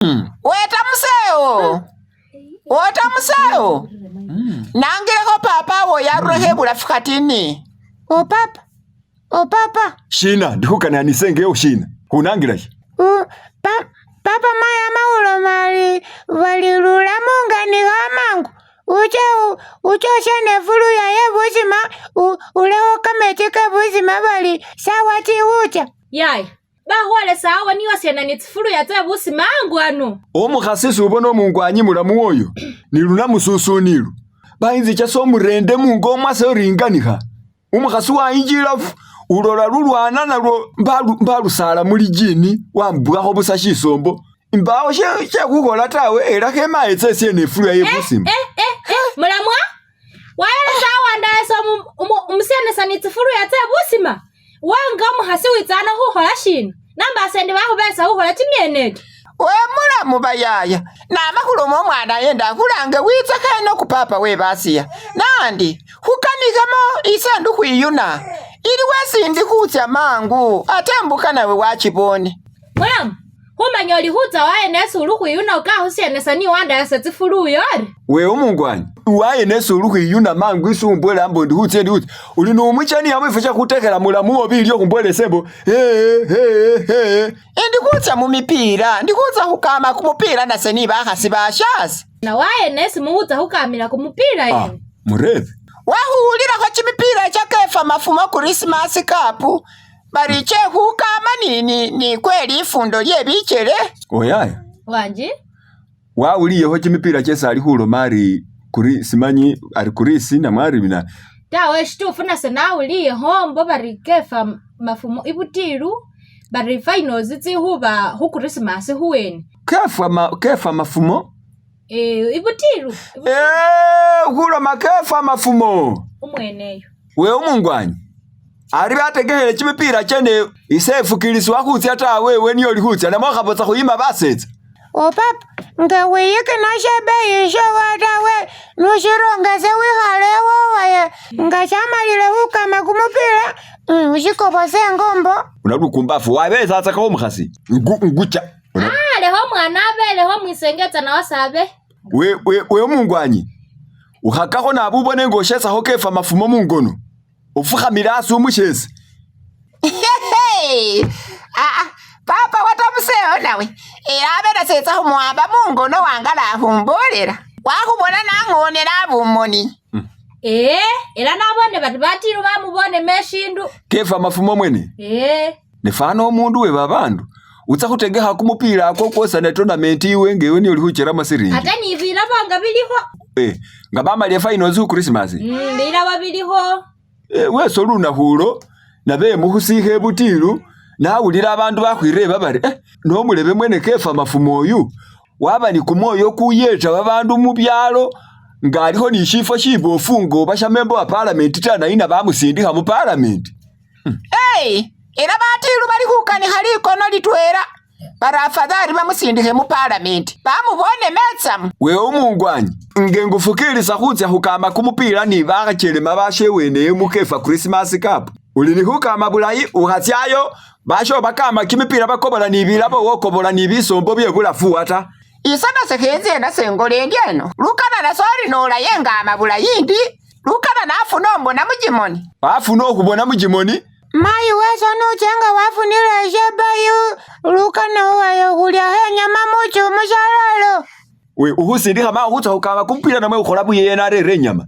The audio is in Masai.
Weta museo. Weta museo. Nangire ko papa wo yaruhe burafikatini. O papa. Shina, ndikukana nisenge yo shina. Kunangira shi. Papa maya maulo mali walilula mungani gamangu. Ucho shene fulu ya ye buzima uleho kametike buzima bali sawati ucha. Yai. Bahwale sawa niyo sena nitsifuru ya twe buzima angu anu. Omukhasisi ubona omungwanyi mulamu oyo. Niluna mususunilu. Bayinzi chaso murende mungo mwase oringanika. Omukhasi wayinjirafu. Ulola lulwana nalwo mbalusala muli jini wambwaho busa shisombo imbawo she kukola tawe era kema etsese nefulu ya yebusima mulamwa wayele sawa ndaso umusene sanitsifuru ya tebusima wanga muhasi witsana huhola shino namba sende baho besa huhola timyeneke we mulamu bayaya namakulomo omwana yenda kulange witsa kano kupapa we basiya nandi hukanikamo isanduku iyuna ili wesindi kutya mangu atembuka nawe wachibone mulamu humanyoli huza waye nesu uluku yuna ukahusienesa ni wanda yasetifuru yori we omungwanyi waye nesu uluku yuna mangu isumbwela ambo ndihutse uli numwichani yamwifusha kutekela mulamu obili yokumbwele sembo ndikutya mumipira ndikutsa hukama kumupira naseni bahasi bashasi na waye nesu muhuza hukamila kumupira yene murebe wahulira kwa chimipira cha Kefa Mafumo Christmas Cup bariche hukama ni kweli ifundo lye bichere oyaya wanji wauliyeho chimipira chesa ali hulo mari kuri simanyi ali kurisi na mari bina tawe shitufu nase nauliye hombo bari Kefa Mafumo ibutilu bari finals tsihuba hu Christmas huweni Kefa Mafumo ibutilu hula makefa Mafumo umweneyo we omungwanyi ari bategehele chimipira chene isefukilisi wakutsi ata wewe niyo lihutsi na mwakabotsa kuyima basetsa o papa ngawiyike nashabe yisho watawe nushirongeze wihalewo waye ngachamalile hukama kumupira ushikobose ngombo unalukumbafu wabeza atsaka omukhasi ngucha leho mwana abeleho mwisengeta na wasabe we omungwanyi ukhakakho nabubone ngoshetsaho Kefa Mafumo mungono ufukhamila asi umushesi papa watamuseo nawe abena setsaho muamba mungono wangala humbolera wakubona nangonela abumoni era nabone bati batilu bamubone meshindu Kefa Mafumo mwene nefana omundu we babandu utsa kutegeha kumupira ako kosa na tournament iwe ngewe ni ulihuchera masiringi ate ni vila banga biliho nga mama le finals ku Christmas bila wabiliho we soluna hulo na be muhusihe Butilu na ulira abantu bakwireba bari no mulebe mwene Kefa Mafumo oyu waba ni kumoyo kuyeta babandu mu byalo ngaliho ni shifo shibo fungo bashamembo wa parliament tana ina bamusindika mu parliament era batilu bali hukani haliko no litwera barafadhali bamusindike mu parliament bamubone metsamu we omungwanyi ngengufukilisa khutya hukama kumupira ni bakachelema bashewene mu Kefa Christmas Cup uli ni hukama bulayi uhatyayo basho bakama kimipira bakobola ni bilabo wokobola ni bisombo byebulafu ata isana sekenze na sengole ndiano lukana na sori nola yenga amabula yindi lukana na afunombo na mujimoni afuno okubona mujimoni mayi weso nuchenga wafunile shebayu lukana wayo hulya henyama muchu mushalalo we uhusindika ma hutsa hukama kumpira namwe ukhola buyena rere nyama